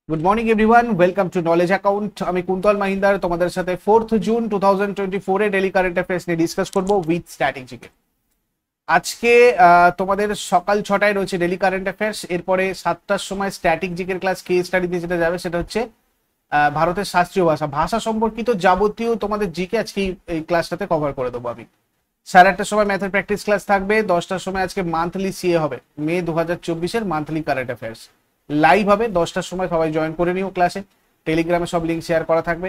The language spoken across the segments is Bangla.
Good morning everyone, welcome to knowledge account. আমি কুন্তল মাহিন্দার তোমাদের সাথে 4th জুন 2024 এ ডেলি কারেন্ট অ্যাফেয়ার্স নিয়ে ডিসকাস করব উইথ স্ট্র্যাটেজিকে। আজকে তোমাদের সকাল 6টায় রয়েছে ডেলি কারেন্ট অ্যাফেয়ার্স, এরপরে 7টার সময় স্ট্যাটিক জিকের ক্লাস কেস স্টাডিতে যেটা যাবে সেটা হচ্ছে ভারতের শাস্ত্রীয় ভাষা ভাষা সম্পর্কিত যাবতীয় তোমাদের জিকে আজকে এই ক্লাসটাতে কভার করে দেবো আমি। 8:30টার সময় ম্যাথের প্র্যাকটিস ক্লাস থাকবে। 10টার সময় আজকে মান্থলি সিএ হবে, মে 2024-এর মান্থলি কারেন্ট অ্যাফেয়ার্স লাইভ হবে। 10টার সময় সবাই জয়েন করে নিও ক্লাসে, টেলিগ্রামে সব লিঙ্ক শেয়ার করা থাকবে।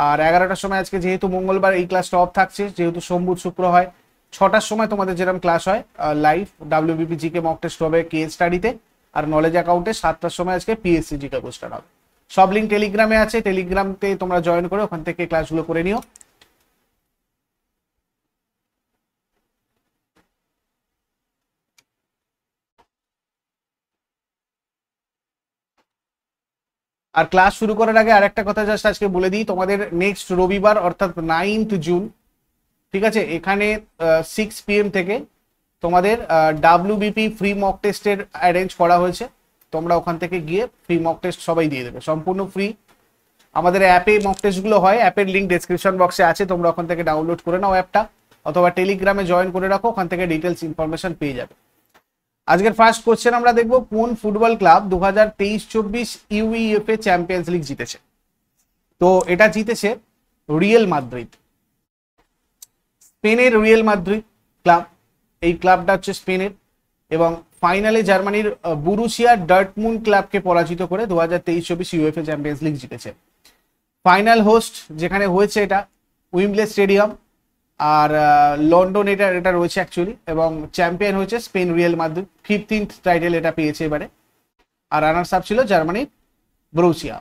আর 11টার সময় আজকে যেহেতু মঙ্গলবার এই ক্লাসটা অফ থাকছে, যেহেতু সোম বুধ শুক্র হয়, 6টার সময় তোমাদের যেরকম ক্লাস হয় live WBP GK mock test হবে কেস স্টাডিতে, আর নলেজ অ্যাকাউন্টে 7টার সময় আজকে পিএসসি জিকে কোশ্চেন হবে। সব লিঙ্ক টেলিগ্রামে আছে, টেলিগ্রামতে তোমরা জয়েন করে ওখান থেকে ক্লাসগুলো করে নিও। আর ক্লাস শুরু করার আগে আরেকটা কথা জাস্ট আজকে বলে দিই, তোমাদের নেক্সট রবিবার অর্থাৎ 9th জুন, ঠিক আছে, এখানে 6 PM থেকে তোমাদের ডাব্লিউবিপি ফ্রি মক টেস্টের অ্যারেঞ্জ করা হয়েছে। তোমরা ওখান থেকে গিয়ে ফ্রি মক টেস্ট সবাই দিয়ে দেবে, সম্পূর্ণ ফ্রি। আমাদের অ্যাপে মক টেস্টগুলো হয়, অ্যাপের লিঙ্ক ডেসক্রিপশন বক্সে আছে, তোমরা ওখান থেকে ডাউনলোড করে নাও অ্যাপটা, অথবা টেলিগ্রামে জয়েন করে রাখো, ওখান থেকে ডিটেলস ইনফরমেশন পেয়ে যাবে। আজকের ফার্স্ট কোশ্চেন আমরা দেখবো, কোন football club 2023-24 UEFA champions league জিতেছে? তো এটা জিতেছে রিয়েল মাদ্রিদ, স্পেনের রিয়েল মাদ্রিদ ক্লাব। এই ক্লাবটা হচ্ছে স্পেনের, এবং ফাইনালে জার্মানির বুরুসিয়া ডর্টমুন্ড ক্লাবকে পরাজিত করে 2023-24 ইউএফএ চ্যাম্পিয়ন্স লিগ জিতেছে। ফাইনাল হোস্ট যেখানে হয়েছে এটা উইম্বলে স্টেডিয়াম, আর লন্ডন এটা রয়েছে অ্যাকচুয়ালি, এবং চ্যাম্পিয়ন হয়েছে Spain real Madrid, 15th title এটা পেয়েছে এবারে। আর রানার্স আপ ছিল জার্মানির ব্রুসিয়া।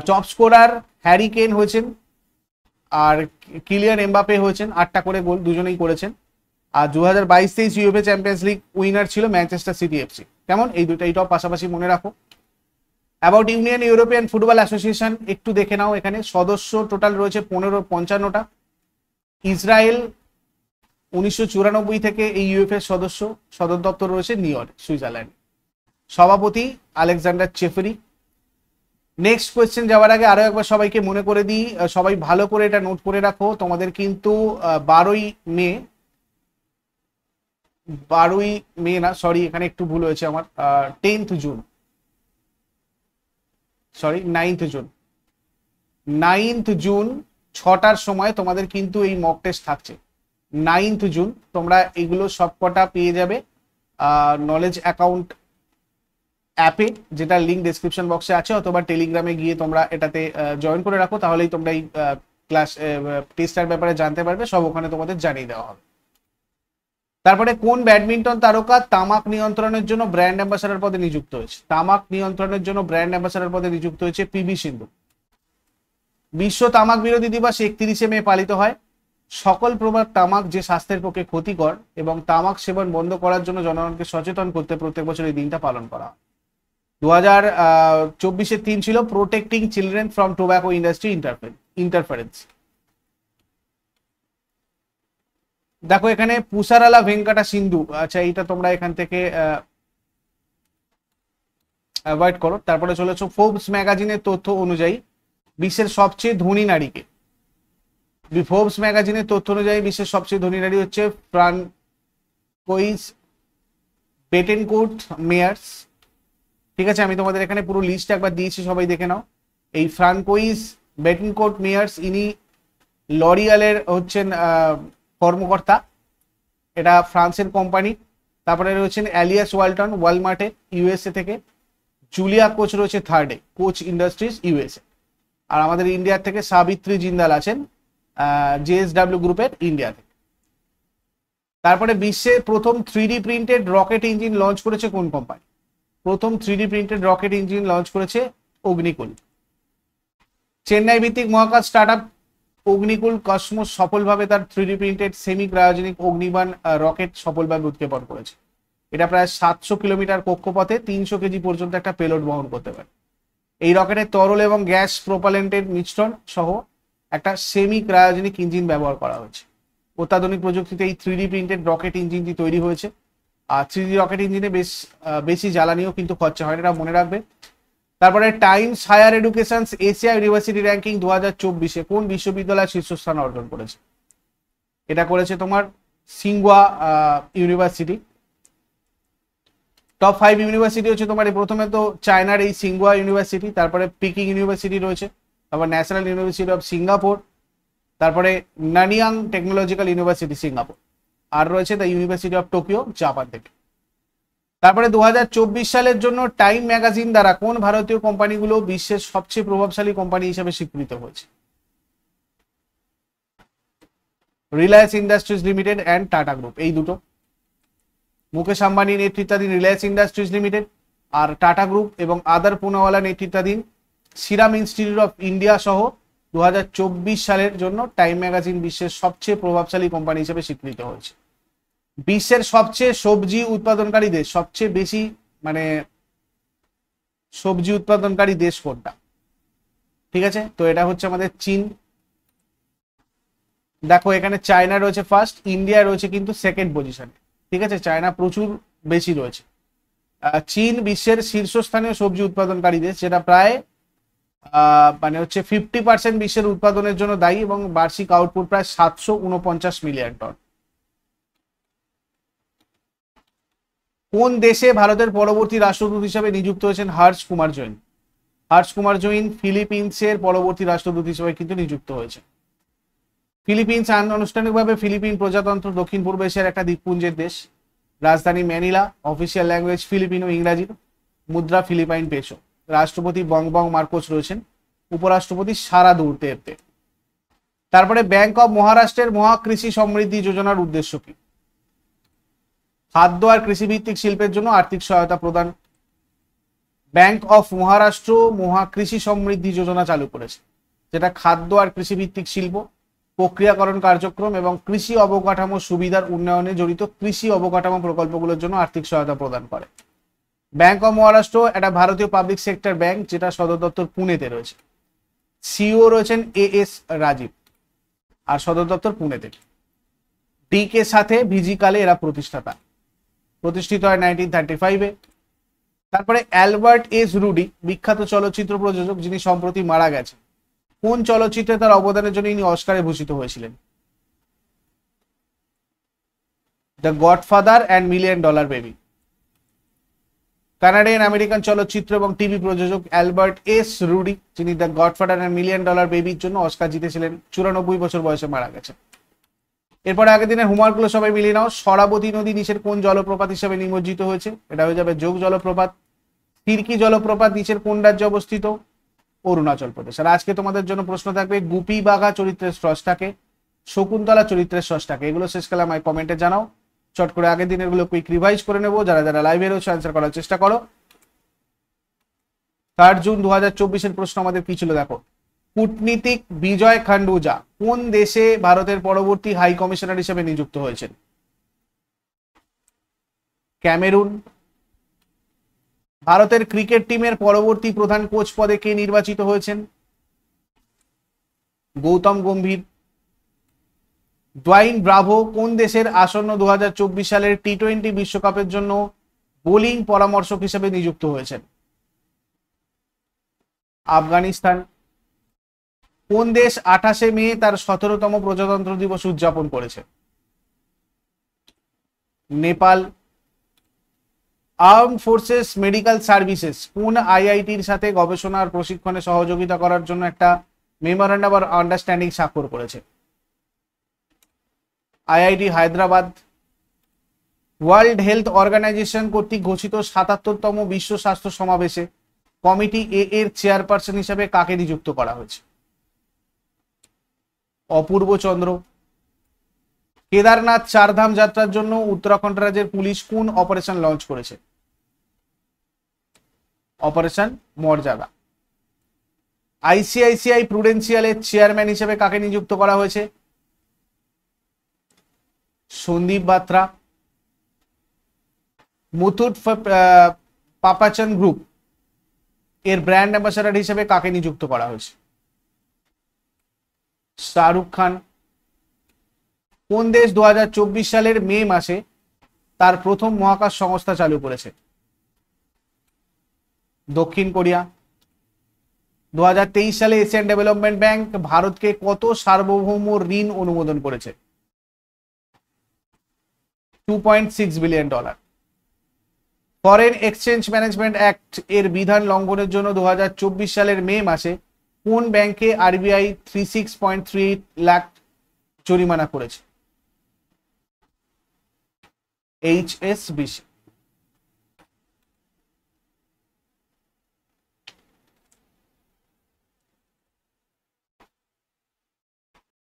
টপ স্কোরার হ্যারি কেন হয়েছেন, আর কিলিয়ান এমবাপে হয়েছেন, 8টা করে গোল দুজনেই করেছেন। আর 2022-23 ইউএফএ চ্যাম্পিয়ন্স লিগ উইনার ছিল ম্যানচেস্টার সিটি এফসি। কেমন এই দুটো টপ পাশাপাশি মনে রাখো। About union European football association একটু দেখে নাও, এখানে সদস্য টোটাল রয়েছে 55টা। ইসরায়েল 1994 থেকে এই ইউএফএ সদস্য, সদর দপ্তর রয়েছে নিউইয়র্ক সুইজারল্যান্ড। সভাপতি আলেকজান্ডার চেফেরি। নেক্সট কোয়েশ্চেন যাওয়ার আগে আরো একবার সবাইকে মনে করে দিই, সবাই ভালো করে এটা নোট করে রাখো, তোমাদের কিন্তু 12ই মে না, সরি এখানে একটু ভুল হয়েছে আমার, 10th June, sorry 9th June 6টার সময় তোমাদের কিন্তু এই মক টেস্ট থাকছে। 9th জুন তোমরা এগুলো সবকটা পেয়ে যাবে নলেজ অ্যাকাউন্ট অ্যাপে, যেটা লিঙ্ক ডেসক্রিপশন বক্সে আছে, অথবা টেলিগ্রামে গিয়ে তোমরা এটাতে জয়েন করে রাখো, তাহলেই তোমরা এই ক্লাস টেস্টার ব্যাপারে জানতে পারবে, সব ওখানে তোমাদের জানিয়ে দেওয়া হবে। তারপরে কোন ব্যাডমিন্টন তারকা তামাক নিয়ন্ত্রণের জন্য ব্র্যান্ড অ্যাম্বাসাডর পদে নিযুক্ত হয়েছে? তামাক নিয়ন্ত্রণের জন্য ব্র্যান্ড অ্যাম্বাসাডর পদে নিযুক্ত হয়েছে পিভি সিন্ধু। বিশ্ব তামাক বিরোধী দিবস 31শে মে পালিত হয়। সকল প্রকার তামাক যে স্বাস্থ্যের পক্ষে ক্ষতিকর এবং তামাক সেবন বন্ধ করার জন্য জনগণকে সচেতন করতে প্রত্যেক বছর এই দিনটা পালন করা হয়। 2024-এর থিম ছিল protecting children from tobacco industry interference. দেখো এখানে পুসারালা ভেঙ্কাটা সিন্ধু, আচ্ছা এইটা তোমরা এখান থেকে অ্যাভয়েড করো। তারপরে চলেছো ফোর্বস ম্যাগাজিনের তথ্য অনুযায়ী বিশ্বের সবচেয়ে ধনী নারীকে। ফোর্বস ম্যাগাজিনের তথ্য অনুযায়ী বিশ্বের সবচেয়ে ধনী নারী হচ্ছে ফ্রানকোইজ বেটেনকোর্ট মেয়ার্স। ঠিক আছে, আমি তোমাদের এখানে পুরো লিস্ট একবার দিয়েছি, সবাই দেখে নাও। এই ফ্রানকোইজ বেটেনকোর্ট মেয়ার্স ইনি লরিয়ালের হচ্ছেন কর্মকর্তা, এটা ফ্রান্সের কোম্পানি। তারপরে রয়েছেন অ্যালিয়াস ওয়ালটন ওয়ালমার্টে ইউএসএ থেকে। জুলিয়া কোচ রয়েছে 3rd-এ কোচ ইন্ডাস্ট্রিজ ইউএসএ। আর আমাদের ইন্ডিয়ার থেকে সাবিত্রী জিন্দাল আছেন জেএসডব্লিউ গ্রুপের ইন্ডিয়া থেকে। তারপরে বিশ্বের প্রথম 3D printed rocket engine launch করেছে কোন কোম্পানি? প্রথম 3D printed rocket engine launch করেছে অগ্নিকুল। চেন্নাই ভিত্তিক মহাকাশ স্টার্টআপ অগ্নিকুল কসমোস সফলভাবে তার 3D printed semi cryogenic Agnibaan rocket সফলভাবে উৎক্ষেপণ করেছে। এটা প্রায় 700 কিলোমিটার কক্ষপথে 300 কেজি পর্যন্ত একটা পেলোড বহন করতে পারে। এই রকেটের তরল এবং গ্যাস প্রোপালেন্টের মিশ্রণ সহ একটা সেমি ক্রায়োজেনিক ইঞ্জিন ব্যবহার করা হয়েছে। অত্যাধুনিক প্রযুক্তিতে এই 3D প্রিন্টেড রকেট ইঞ্জিনটি তৈরি হয়েছে। আর 3D রকেট ইঞ্জিনে বেশি জ্বালানিও কিন্তু খরচা হয় না, এটা মনে রাখবে। তারপরে Times Higher Education Asia University ranking 2024-এ কোন বিশ্ববিদ্যালয় শীর্ষস্থান অর্জন করেছে? এটা করেছে তোমার সিংহুয়া ইউনিভার্সিটি। টপ 5 ইউনিভার্সিটি হচ্ছে তোমার প্রথমে তো চায়নার এই সিংহুয়া ইউনিভার্সিটি, তারপরে পিকিং ইউনিভার্সিটি রয়েছে, তারপর ন্যাশনাল ইউনিভার্সিটি অফ সিঙ্গাপুর, তারপরে নানিয়াং টেকনোলজিক্যাল ইউনিভার্সিটি সিঙ্গাপুর, আর রয়েছে the university of Tokyo Japan থেকে। তারপরে 2024 সালের জন্য টাইম ম্যাগাজিন দ্বারা কোন ভারতীয় কোম্পানিগুলো বিশ্বের সবচেয়ে প্রভাবশালী কোম্পানি হিসেবে স্বীকৃত হয়েছে? Reliance industries limited and tata group, এই দুটো। মুকেশ আম্বানি নেতৃত্বাধীন রিলায়েন্স ইন্ডাস্ট্রিজ লিমিটেড আর টাটা গ্রুপ এবং আদার পুনাওয়ালা নেতৃত্বাধীন সিরাম ইনস্টিটিউট অফ ইন্ডিয়া সহ 2024 সালের জন্য টাইম ম্যাগাজিন বিশ্বের সবচেয়ে প্রভাবশালী কোম্পানি হিসেবে স্বীকৃত হয়েছে। বিশ্বের সবচেয়ে সবজি উৎপাদনকারী দেশ, সবচেয়ে বেশি মানে সবজি উৎপাদনকারী দেশ কোনটা? ঠিক আছে, তো এটা হচ্ছে আমাদের চীন। দেখো এখানে চায়না রয়েছে ফার্স্ট, ইন্ডিয়া রয়েছে কিন্তু সেকেন্ড পজিশনে। ঠিক আছে, চায়না প্রচুর বেশি রয়েছে। চীন বিশ্বের শীর্ষস্থানীয় সবজি উৎপাদনকারী দেশ, যেটা প্রায় মানে হচ্ছে 50% বিশ্বের উৎপাদনের জন্য দায়ী এবং বার্ষিক আউটপুট প্রায় 749 মিলিয়ন টন। কোন দেশে ভারতের পরবর্তী রাষ্ট্রদূত হিসেবে নিযুক্ত হয়েছেন হর্ষ কুমার জৈন? হর্ষ কুমার জৈন ফিলিপিন্সের পরবর্তী রাষ্ট্রদূত হিসেবে কিন্তু নিযুক্ত হয়েছে। ফিলিপিন্স আনুষ্ঠানিকভাবে ফিলিপিন প্রজাতন্ত্র দক্ষিণ পূর্ব এশিয়ার একটা দ্বীপপুঞ্জের দেশ। রাজধানী ম্যানিলা, অফিসিয়াল ল্যাঙ্গুয়েজ ফিলিপিনো ইংরাজি, মুদ্রা ফিলিপাইন পেসো। রাষ্ট্রপতি বং মার্কোস রয়েছেন, উপরাষ্ট্রপতি সারা দুর্তের্তে। তারপরে ব্যাংক অফ মহারাষ্ট্রের মহাকৃষি সমৃদ্ধি যোজনার উদ্দেশ্য কি? খাদ্য আর কৃষিভিত্তিক শিল্পের জন্য আর্থিক সহায়তা প্রদান। ব্যাংক অফ মহারাষ্ট্র মহাকৃষি সমৃদ্ধি যোজনা চালু করেছে, যেটা খাদ্য আর কৃষিভিত্তিক শিল্প, প্রক্রিয়াকরণ কার্যক্রম এবং কৃষি অবকাঠামো সুবিধার উন্নয়নে জড়িত কৃষি অবকাঠামো প্রকল্পগুলোর জন্য আর্থিক সহায়তা প্রদান করে। ব্যাংক অফ মহারাষ্ট্র একটা ভারতীয় পাবলিক সেক্টর ব্যাংক, যেটা সদর দপ্তর পুনেতে রয়েছে। সিও রয়েছেন এস রাজীব আর সদর দপ্তর পুনেতে। ডিকে সাথে ভিজি কালে এরা প্রতিষ্ঠিত হয় 1935-এ। তারপরে অ্যালবার্ট এস রুডি বিখ্যাত চলচ্চিত্র প্রযোজক, যিনি সম্প্রতি মারা গেছেন। কোন চলচ্চিত্রে তার অবদানের জন্য ইনি অস্কারে ভূষিত হয়েছিলেন? The godfather and million dollar baby. Canadian American চলচ্চিত্র এবং টিভি প্রযোজক অ্যালবার্ট এস রুডি, যিনি the godfather and million dollar বেবির জন্য অস্কার জিতেছিলেন, 94 বছর বয়সে মারা গেছেন। এরপরে আগের দিনের হোমওয়ার্কগুলো সবাই মিলিয়ে নাও। সরাবতী নদী নিচের কোন জলপ্রপাত হিসেবে নিমজ্জিত হয়েছে? এটা হয়ে যাবে যোগ জলপ্রপাত। তির্কি জলপ্রপাত নিচের কোন রাজ্যে অবস্থিত? অরুণাচল প্রদেশ। আর আজকে তোমাদের জন্য প্রশ্ন থাকবে, গুপি বাঘা চরিত্রের স্রষ্টাকে, শকুন্তলা চরিত্রের স্রষ্টাকে। এগুলো শেষকালে আমায় কমেন্টে জানাও। চট করে আগের দিনের গুলো কুইক রিভাইজ করে নেবো। যারা যারা লাইভে রয়েছে অ্যান্সার করার চেষ্টা করো। 3 জুন 2024-এর প্রশ্ন আমাদের কি ছিল দেখো। কূটনীতিক বিজয় খান্ডুজা কোন দেশে ভারতের পরবর্তী হাই কমিশনার হিসেবে নিযুক্ত হয়েছেন? ক্যামেরুন। ভারতের ক্রিকেট টিমের পরবর্তী প্রধান কোচ পদে কে নির্বাচিত হয়েছেন? গৌতম গম্ভীর। ডোয়াইন ব্রাভো কোন দেশের আসন্ন 2024 সালের টি-20 বিশ্বকাপের জন্য বোলিং পরামর্শক হিসেবে নিযুক্ত হয়েছেন? আফগানিস্তান। কোন দেশ 28শে মে তার 17তম প্রজাতন্ত্র দিবস উদযাপন করেছে? Nepal. Armed forces medical services কোন আইআইটির সাথে গবেষণা আর প্রশিক্ষণে সহযোগিতা করার জন্য একটা মেমোরেন্ডাম অফ আন্ডারস্ট্যান্ডিং স্বাক্ষর করেছে? IIT Hyderabad. World health organization কর্তৃক ঘোষিত 77তম বিশ্ব স্বাস্থ্য সমাবেশে কমিটি এ এর চেয়ারপারসন হিসেবে কাকে নিযুক্ত করা হয়েছে? অপূর্ব চন্দ্র। কেদারনাথ চারধাম যাত্রার জন্য উত্তরাখণ্ড রাজ্যের পুলিশ কোন অপারেশন লঞ্চ করেছে? অপারেশন মর্যাদা। আইসিআইসিআই প্রুডেন্সিয়ালের চেয়ারম্যান হিসেবে কাকে নিযুক্ত করা হয়েছে? সন্দীপ বাত্রা। মুথুট পাপাচান গ্রুপ এর ব্র্যান্ড অ্যাম্বাসাডার হিসেবে কাকে নিযুক্ত করা হয়েছে? শাহরুখ খান। কোন দেশ 2024 সালের মে মাসে তার প্রথম মহাকাশ সংস্থা চালু করেছে? দক্ষিণ কোরিয়া। 2023 সালে এশিয়ান ডেভেলপমেন্ট ব্যাংক ভারতকে কত সার্বভৌম ঋণ অনুমোদন করেছে? $2.6 billion. Foreign exchange management act এর বিধান লঙ্ঘনের জন্য 2024 সালের মে মাসে কোন ব্যাংকে আরবিআই 36.38 লাখ জরিমানা করেছে? HSBC।